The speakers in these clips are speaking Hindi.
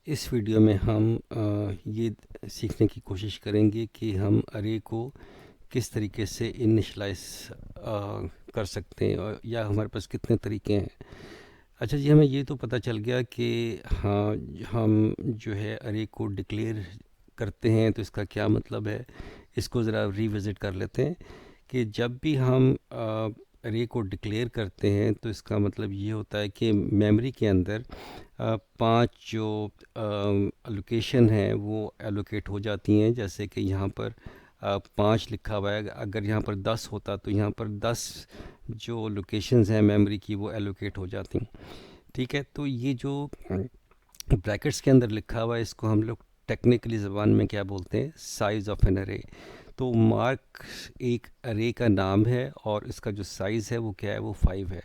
इस वीडियो में हम ये सीखने की कोशिश करेंगे कि हम अरे को किस तरीके से इनिशलाइज कर सकते हैं या हमारे पास कितने तरीके हैं। अच्छा जी, हमें ये तो पता चल गया कि हाँ, हम जो है अरे को डिक्लेयर करते हैं तो इसका क्या मतलब है। इसको ज़रा रिविज़िट कर लेते हैं कि जब भी हम अरे को डिक्लेयर करते हैं तो इसका मतलब ये होता है कि मेमोरी के अंदर पांच जो लोकेशन हैं वो एलोकेट हो जाती हैं। जैसे कि यहाँ पर पाँच लिखा हुआ है, अगर यहाँ पर 10 होता तो यहाँ पर 10 जो लोकेशंस हैं मेमोरी की वो एलोकेट हो जाती। ठीक है, तो ये जो ब्रैकेट्स के अंदर लिखा हुआ है इसको हम लोग टेक्निकली ज़बान में क्या बोलते हैं, साइज़ ऑफ एन अरे। तो मार्क एक अरे का नाम है और इसका जो साइज़ है वो क्या है, वो 5 है।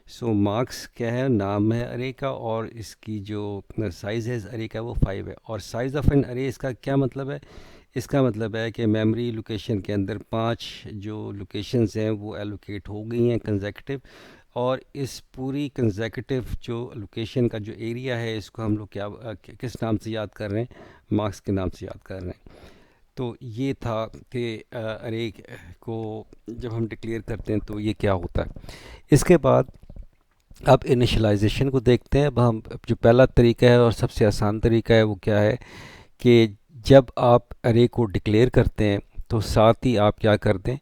सो मार्क्स क्या है, नाम है अरे का, और इसकी जो साइज़ है इस अरे का वो 5 है। और साइज़ ऑफ एन अरे इसका क्या मतलब है, इसका मतलब है कि मेमोरी लोकेशन के अंदर पांच जो लोकेशंस हैं वो एलोकेट हो गई हैं कंसेक्यूटिव, और इस पूरी कंसेक्यूटिव जो लोकेशन का जो एरिया है इसको हम लोग क्या किस नाम से याद कर रहे हैं, मार्क्स के नाम से याद कर रहे हैं। तो ये था कि अरे को जब हम डिक्लेयर करते हैं तो ये क्या होता है। इसके बाद अब इनिशियलाइजेशन को देखते हैं। अब हम जो पहला तरीका है और सबसे आसान तरीका है वो क्या है कि जब आप अरे को डिक्लेयर करते हैं तो साथ ही आप क्या कर दें,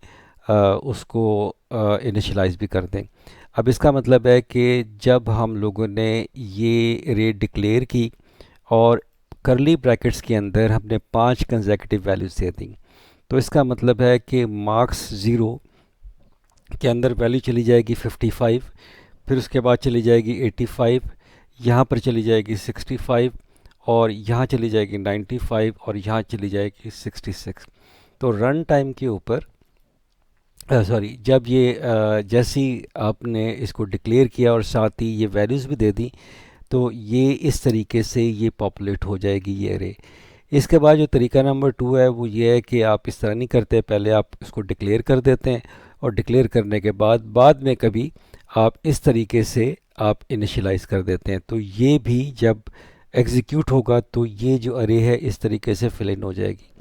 उसको इनिशियलाइज भी कर दें। अब इसका मतलब है कि जब हम लोगों ने ये अरे डिक्लेयर की और करली ब्रैकेट्स के अंदर हमने पांच कंसेक्यूटिव वैल्यूज दे दी, तो इसका मतलब है कि मार्क्स ज़ीरो के अंदर वैल्यू चली जाएगी 55, फिर उसके बाद चली जाएगी 85, यहाँ पर चली जाएगी 65, और यहाँ चली जाएगी 95, और यहाँ चली जाएगी 66। तो रन टाइम के ऊपर सॉरी, जब ये जैसे ही आपने इसको डिक्लेयर किया और साथ ही ये वैल्यूज़ भी दे दी तो ये इस तरीके से ये पॉपुलेट हो जाएगी ये अरे। इसके बाद जो तरीका नंबर 2 है वो ये है कि आप इस तरह नहीं करते, पहले आप इसको डिक्लेयर कर देते हैं और डिक्लेयर करने के बाद में कभी आप इस तरीके से आप इनिशियलाइज कर देते हैं, तो ये भी जब एग्जीक्यूट होगा तो ये जो अरे है इस तरीके से फिल इन हो जाएगी।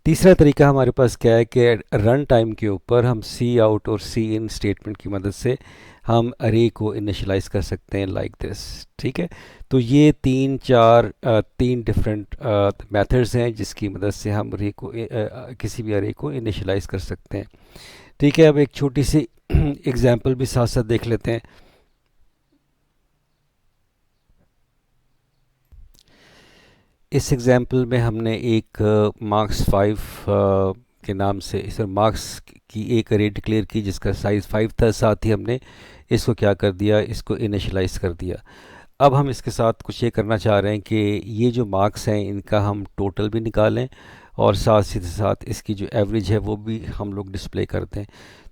तीसरा तरीका हमारे पास क्या है कि रन टाइम के ऊपर हम सी आउट और सी इन स्टेटमेंट की मदद से हम अरे को इनिशियलाइज कर सकते हैं लाइक दिस। ठीक है, तो ये तीन डिफरेंट मेथड्स हैं जिसकी मदद से हम अरे को किसी भी अरे को इनिशियलाइज कर सकते हैं। ठीक है, अब एक छोटी सी एग्जांपल भी साथ साथ देख लेते हैं। इस एग्जाम्पल में हमने एक मार्क्स 5 के नाम से इस मार्क्स की एक अरे डिक्लेयर की जिसका साइज़ 5 था, साथ ही हमने इसको क्या कर दिया, इसको इनिशियलाइज कर दिया। अब हम इसके साथ कुछ ये करना चाह रहे हैं कि ये जो मार्क्स हैं इनका हम टोटल भी निकालें और साथ ही साथ इसकी जो एवरेज है वो भी हम लोग डिस्प्ले कर दें।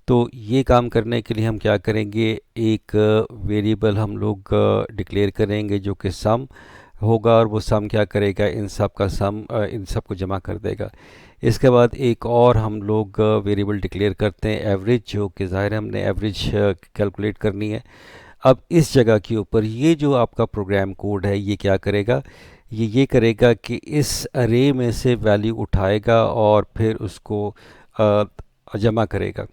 तो ये काम करने के लिए हम क्या करेंगे, एक वेरिएबल हम लोग डिक्लेयर करेंगे जो कि सम होगा, और वो सम क्या करेगा, इन सब का सम इन सब को जमा कर देगा। इसके बाद एक और हम लोग वेरिएबल डिक्लेयर करते हैं एवरेज, जो कि ज़ाहिर है हमने एवरेज कैलकुलेट करनी है। अब इस जगह के ऊपर ये जो आपका प्रोग्राम कोड है ये क्या करेगा, ये करेगा कि इस अरे में से वैल्यू उठाएगा और फिर उसको जमा करेगा।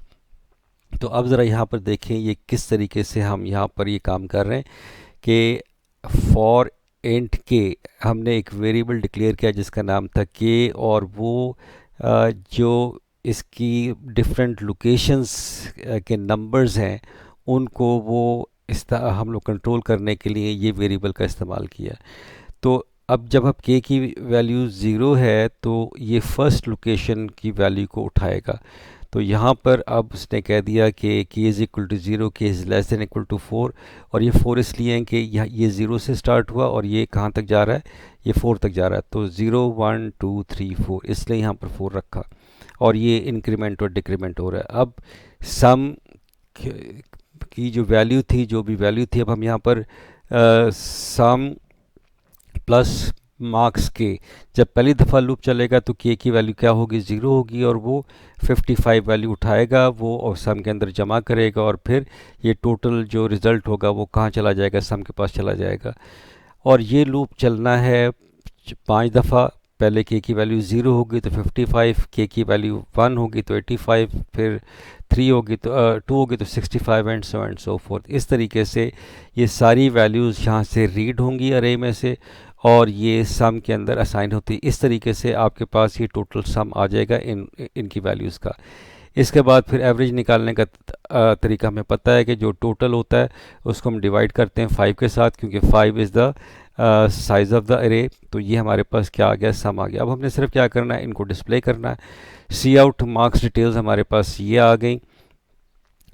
तो अब ज़रा यहाँ पर देखें ये किस तरीके से हम यहाँ पर ये काम कर रहे हैं कि फॉर इंट के हमने एक वेरिएबल डिक्लेयर किया जिसका नाम था के, और वो जो इसकी डिफरेंट लोकेशंस के नंबर्स हैं उनको वो हम लोग कंट्रोल करने के लिए ये वेरिएबल का इस्तेमाल किया। तो अब जब अब के की वैल्यू ज़ीरो है तो ये फर्स्ट लोकेशन की वैल्यू को उठाएगा। तो यहाँ पर अब उसने कह दिया कि is equal to zero, k is less than equal to 4, और ये 4 इसलिए हैं कि यहाँ ये ज़ीरो से स्टार्ट हुआ और ये कहाँ तक जा रहा है, ये 4 तक जा रहा है। तो 0 1 2 3 4 इसलिए यहाँ पर 4 रखा, और ये इंक्रीमेंट और डिक्रीमेंट हो रहा है। अब सम की जो वैल्यू थी, जो भी वैल्यू थी, अब हम यहाँ पर सम प्लस मार्क्स के, जब पहली दफ़ा लूप चलेगा तो के की वैल्यू क्या होगी, ज़ीरो होगी, और वो 55 वैल्यू उठाएगा वो और सम के अंदर जमा करेगा, और फिर ये टोटल जो रिज़ल्ट होगा वो कहाँ चला जाएगा, सम के पास चला जाएगा। और ये लूप चलना है 5 दफ़ा, पहले k की वैल्यू 0 होगी तो 55, k की वैल्यू 1 होगी तो 85, फिर 3 होगी तो 2 होगी तो 65 एंड सो फोर्थ। इस तरीके से ये सारी वैल्यूज़ यहाँ से रीड होंगी अरे में से और ये सम के अंदर असाइन होती है। इस तरीके से आपके पास ये टोटल सम आ जाएगा इनकी वैल्यूज़ का। इसके बाद फिर एवरेज निकालने का तरीका हमें पता है कि जो टोटल होता है उसको हम डिवाइड करते हैं 5 के साथ, क्योंकि 5 is the size of the अरे। तो ये हमारे पास क्या आ गया, सम आ गया। अब हमने सिर्फ क्या करना है, इनको डिस्प्ले करना है। सी आउट मार्क्स डिटेल्स हमारे पास ये आ गई,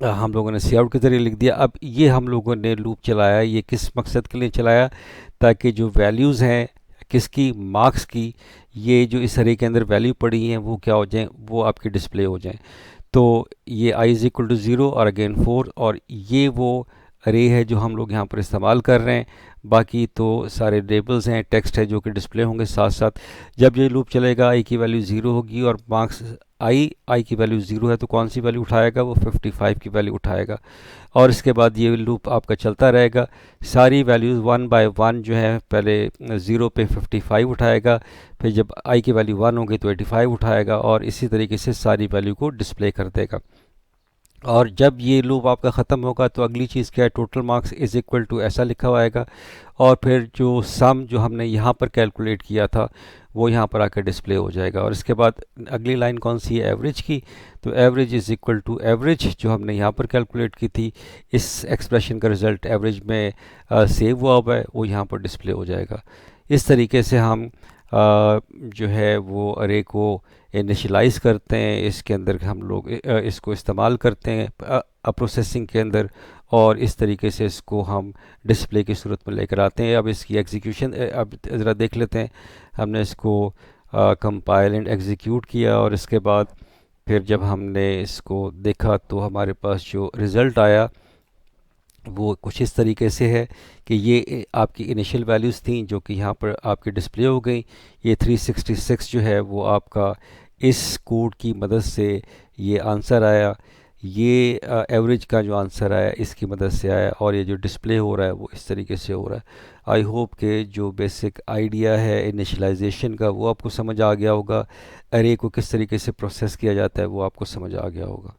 हम लोगों ने सी आउट के ज़रिए लिख दिया। अब ये हम लोगों ने लूप चलाया, ये किस मकसद के लिए चलाया, ताकि जो वैल्यूज़ हैं किसकी, मार्क्स की, ये जो इस अरे के अंदर वैल्यू पड़ी हैं वो क्या हो जाएं, वो आपकी डिस्प्ले हो जाएं। तो ये i इज़ इक्वल टू 0 और अगेन 4, और ये वो अरे है जो हम लोग यहाँ पर इस्तेमाल कर रहे हैं। बाकी तो सारे लेबल्स हैं, टेक्स्ट है जो कि डिस्प्ले होंगे साथ साथ। जब ये लूप चलेगा i की वैल्यू 0 होगी और मार्क्स i की वैल्यू 0 है तो कौन सी वैल्यू उठाएगा, वो 55 की वैल्यू उठाएगा। और इसके बाद ये लूप आपका चलता रहेगा, सारी वैल्यूज़ 1 बाय 1 जो है, पहले 0 पे 55 उठाएगा, फिर जब i की वैल्यू 1 होगी तो 85 उठाएगा, और इसी तरीके से सारी वैल्यू को डिस्प्ले कर देगा। और जब ये लूप आपका ख़त्म होगा तो अगली चीज़ क्या है, total marks is equal to ऐसा लिखा हुआ आएगा, और फिर जो सम जो हमने यहाँ पर कैलकुलेट किया था वो यहाँ पर आकर डिस्प्ले हो जाएगा। और इसके बाद अगली लाइन कौन सी है, एवरेज की। तो average is equal to average जो हमने यहाँ पर कैलकुलेट की थी, इस एक्सप्रेशन का रिज़ल्ट एवरेज में सेव हुआ हुआ है, वो यहाँ पर डिस्प्ले हो जाएगा। इस तरीके से हम जो है वो अरे को इनिशलाइज़ करते हैं, इसके अंदर हम लोग इसको इस्तेमाल करते हैं प्रोसेसिंग के अंदर, और इस तरीके से इसको हम डिस्प्ले की सूरत में लेकर आते हैं। अब इसकी एग्जीक्यूशन अब ज़रा देख लेते हैं। हमने इसको कंपाइल एंड एग्जीक्यूट किया, और इसके बाद फिर जब हमने इसको देखा तो हमारे पास जो रिज़ल्ट आया वो कुछ इस तरीके से है कि ये आपकी इनिशियल वैल्यूज़ थी जो कि यहाँ पर आपकी डिस्प्ले हो गई। ये 366 जो है वो आपका इस कोड की मदद से ये आंसर आया, ये एवरेज का जो आंसर आया इसकी मदद से आया, और ये जो डिस्प्ले हो रहा है वो इस तरीके से हो रहा है। आई होप के जो बेसिक आइडिया है इनिशियलाइजेशन का वो आपको समझ आ गया होगा, अरे को किस तरीके से प्रोसेस किया जाता है वो आपको समझ आ गया होगा।